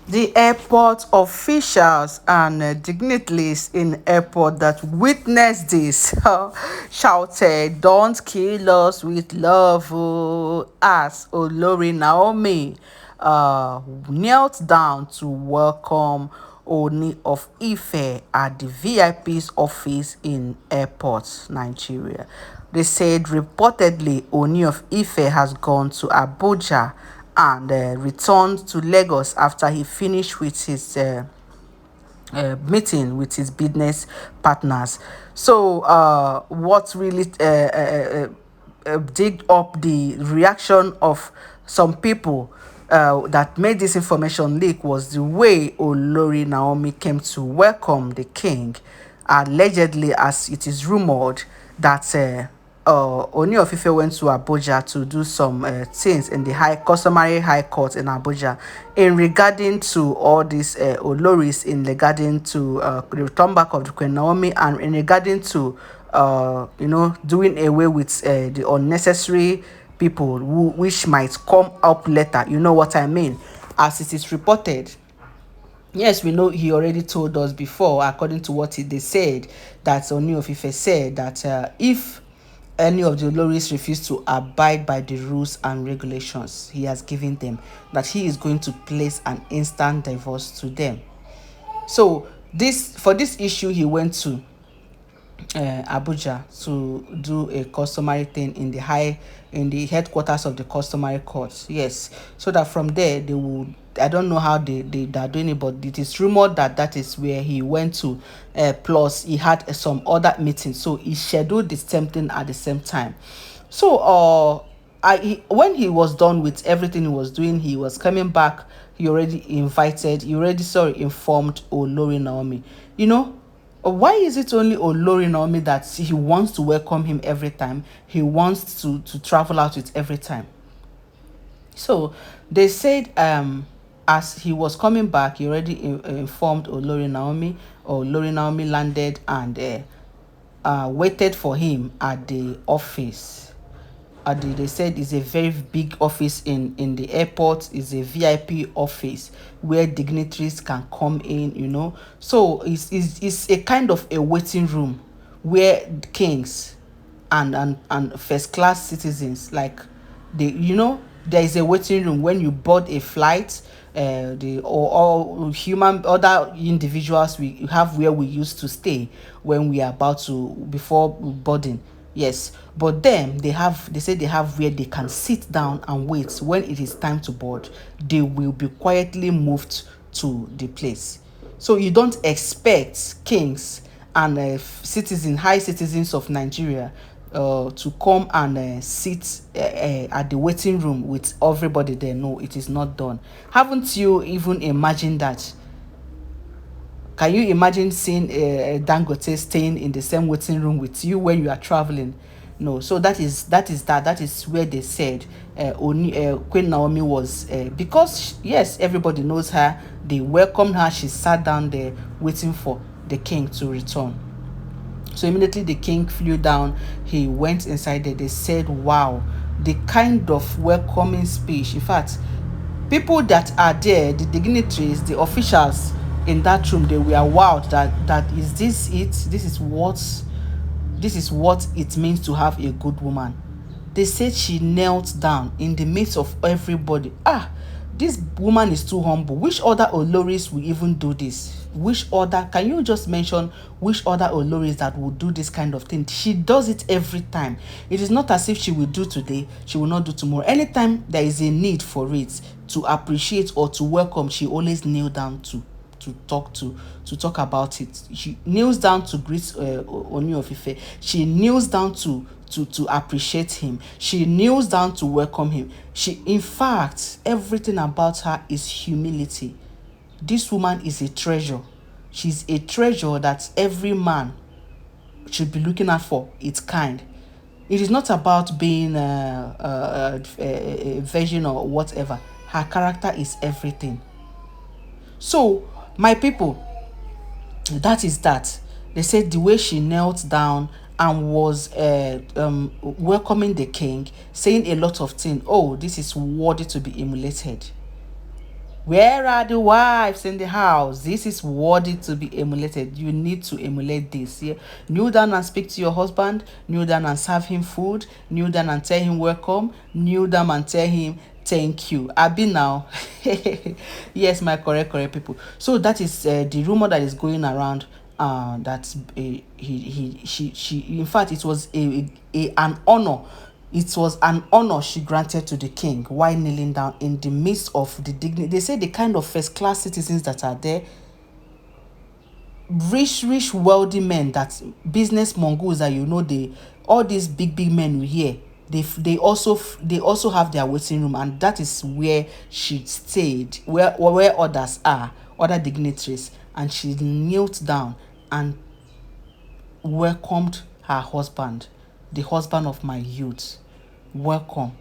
The airport officials and dignitaries in airport that witnessed this shouted, "Don't kill us with love," as Olori Naomi knelt down to welcome Ooni of Ife at the VIP's office in airport, Nigeria. They said reportedly Ooni of Ife has gone to Abuja and returned to Lagos after he finished with his meeting with his business partners. So, what really dig up the reaction of some people that made this information leak was the way Olori Naomi came to welcome the king, allegedly, as it is rumored that Ooni of Ife went to Abuja to do some things in the customary high court in Abuja in regarding to all these Oloris, in regarding to the return back of the Queen Naomi, and in regarding to doing away with the unnecessary people which might come up later. You know what I mean? As it is reported, yes, we know he already told us before, according to what they said, that Ooni of Ife said that if any of the Oloris refuse to abide by the rules and regulations he has given them, that he is going to place an instant divorce to them. So this issue, he went to Abuja to do a customary thing in the headquarters of the customary court. Yes, so that from there they would. I don't know how they are doing it, but it is rumored that that is where he went to. Plus, he had some other meetings, so he scheduled the same thing at the same time. So, when he was done with everything he was doing, he was coming back. He already, sorry, informed Olori Naomi. You know, why is it only Olori Naomi that he wants to welcome him every time? He wants to travel out with every time. So they said as he was coming back, he already informed Olori Naomi. Olori Naomi landed and waited for him at the office. They said it's a very big office in the airport. It's a VIP office where dignitaries can come in. So it's a kind of a waiting room where kings and first class citizens, like, there is a waiting room when you board a flight. The or human other individuals, we have where we used to stay when we are about to, before boarding. Yes, but them, they say they have where they can sit down and wait. When it is time to board, they will be quietly moved to the place. So you don't expect kings and high citizens of Nigeria to come and sit at the waiting room with everybody there. No, it is not done. Haven't you even imagined that? Can you imagine seeing Dangote staying in the same waiting room with you when you are traveling? No. So that is where they said Queen Naomi was, because yes, everybody knows her. They welcomed her. She sat down there waiting for the king to return. So immediately the king flew down. He went inside there. They said, wow, the kind of welcoming speech. In fact, people that are there, the dignitaries, the officials in that room, they were wowed that is this it? This is what it means to have a good woman. They said she knelt down in the midst of everybody. This woman is too humble. Which other Oloris will even do this? Which other, can you just mention which other Oloris that will do this kind of thing? She does it every time. It is not as if she will do today, she will not do tomorrow. Anytime there is a need for it, to appreciate or to welcome, she always kneel down to talk about it. She kneels down to greet Ooni of Ife. She kneels down to appreciate him. She kneels down to welcome him. In fact, everything about her is humility. This woman is a treasure. She's a treasure that every man should be looking out for its kind. It is not about being a virgin or whatever. Her character is everything. So, my people, that is that. They said the way she knelt down and was welcoming the king, saying a lot of things. Oh, this is worthy to be emulated. Where are the wives in the house? This is worthy to be emulated. You need to emulate this. Yeah? Kneel down and speak to your husband. Kneel down and serve him food. Kneel down and tell him welcome. Kneel down and tell him thank you. Abi now. Yes, my correct people. So that is the rumor that is going around. That she. In fact, it was an honor. It was an honor she granted to the king while kneeling down in the midst of the dignity. They say the kind of first class citizens that are there, rich, wealthy men, that business mongols that they, all these big men we hear. They also have their waiting room, and that is where she stayed, where others are, other dignitaries, and she knelt down and welcomed her husband, the husband of my youth. Welcome.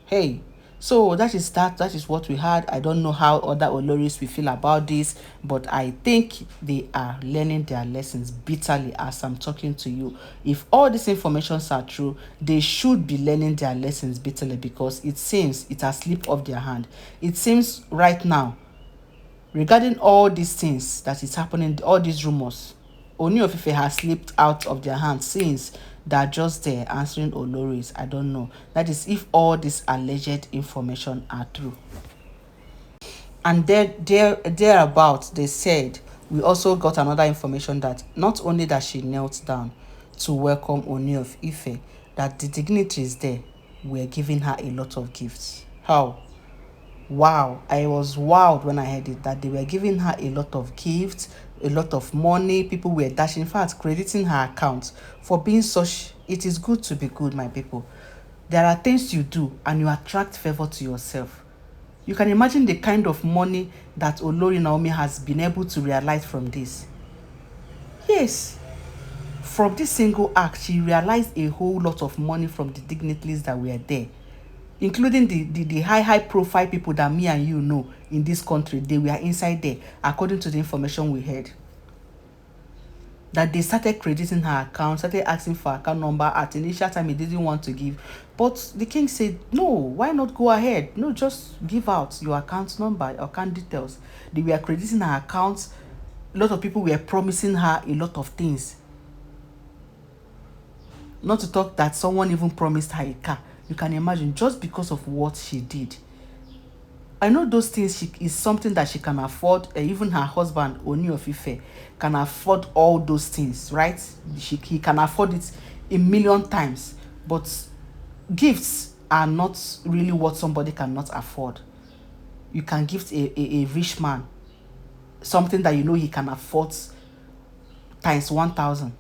Hey, so that is what we had. I don't know how other oloris will feel about this, but I think they are learning their lessons bitterly as I'm talking to you. If all these informations are true, they should be learning their lessons bitterly, because it seems it has slipped off their hand. It seems right now, regarding all these things that is happening, all these rumors, Ooni of Ife has slipped out of their hands since they're just there answering Oloris. I don't know. That is if all this alleged information are true. And thereabout, they said, we also got another information that not only that she knelt down to welcome Ooni of Ife, that the dignitaries there were giving her a lot of gifts. How? Wow, I was wowed when I heard it, that they were giving her a lot of gifts, a lot of money. People were dashing, in fact, crediting her account for being such. It is good to be good, my people. There are things you do and you attract favor to yourself. You can imagine the kind of money that Olori Naomi has been able to realize from this. Yes, from this single act, she realized a whole lot of money from the dignitaries that were there, including the high profile people that me and you know in this country. They were inside there, according to the information we heard. That they started crediting her account, started asking for account number. At initial time, he didn't want to give, but the king said, no, why not go ahead? No, just give out your account number, account details. They were crediting her account. A lot of people were promising her a lot of things. Not to talk that someone even promised her a car. You can imagine, just because of what she did. I know those things is something that she can afford. Even her husband, Ooni of Ife, can afford all those things, right? He can afford it a million times. But gifts are not really what somebody cannot afford. You can gift a rich man something that he can afford times 1,000.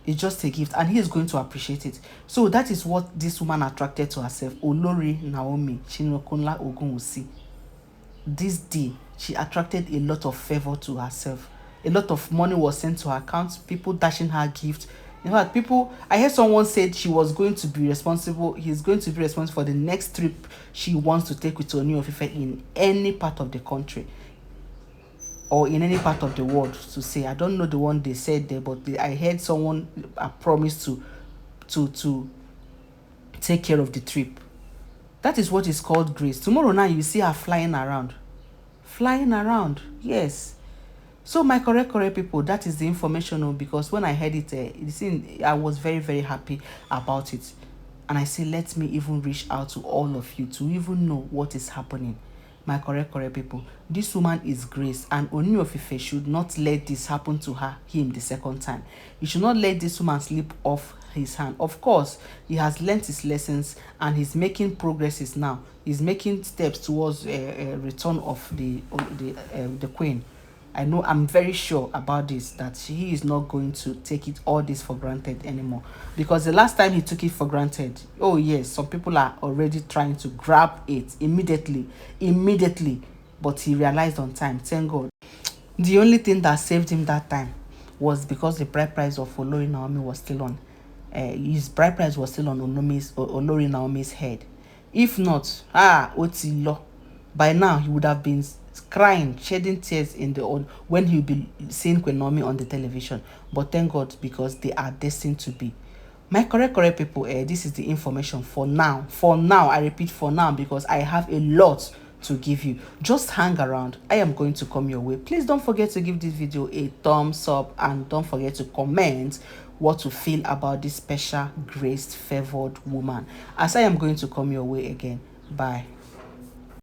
It's just a gift, and he is going to appreciate it. So that is what this woman attracted to herself. Olori Naomi Chinokunla Ogunwusi. This day, she attracted a lot of favor to herself. A lot of money was sent to her account. People dashing her gifts. In fact, I heard someone said he's going to be responsible for the next trip she wants to take with Ooni of Ife in any part of the country, or in any part of the world, to say. I don't know the one they said there, but I heard someone promised to take care of the trip. That is what is called grace. Tomorrow now you see her flying around. Yes. So my correct people, that is the information. Because when I heard it, I was very, very happy about it. And I say, let me even reach out to all of you to even know what is happening. My correct people, this woman is grace, and Ooni of Ife should not let this happen to him the second time. He should not let this woman slip off his hand. Of course, he has learnt his lessons and he's making progresses now. He's making steps towards a return of the queen. I'm very sure about this, that he is not going to take all this for granted anymore. Because the last time he took it for granted, oh yes, some people are already trying to grab it immediately, but he realized on time. Thank God. The only thing that saved him that time was because the bride price of Olori Naomi was still on. His bride price was still on Olori Naomi's head. If not, Otilo, by now he would have been crying, shedding tears when he'll be seeing Queen Naomi on the television. But thank God, because they are destined to be. My correct people, this is the information for now. I repeat, for now, because I have a lot to give you. Just hang around. I am going to come your way. Please don't forget to give this video a thumbs up, and don't forget to comment what you feel about this special graced favored woman, as I am going to come your way again. Bye.